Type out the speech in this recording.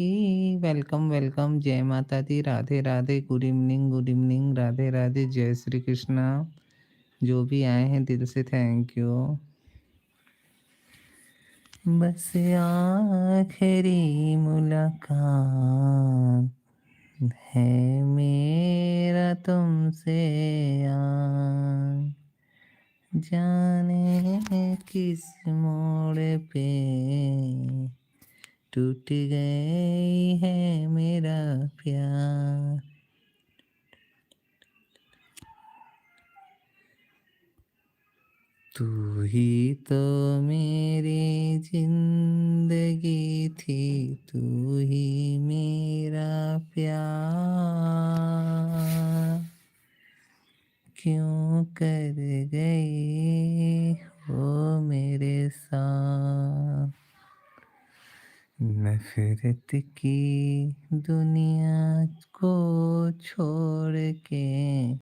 Welcome, welcome, जय माता दी, Radhe, Radhe, good evening, Radhe, Radhe, जय श्री कृष्णा। जो भी आए हैं दिल से थैंक यू। बस आखिरी मुलाकात है मेरा तुमसे आज, जाने किस मोड़ पे टूट गई है मेरा प्यार। तू ही तो मेरी जिंदगी थी, तू ही मेरा प्यार, क्यों कर गई हो मेरे साथ। नफरत की दुनिया को छोड़ के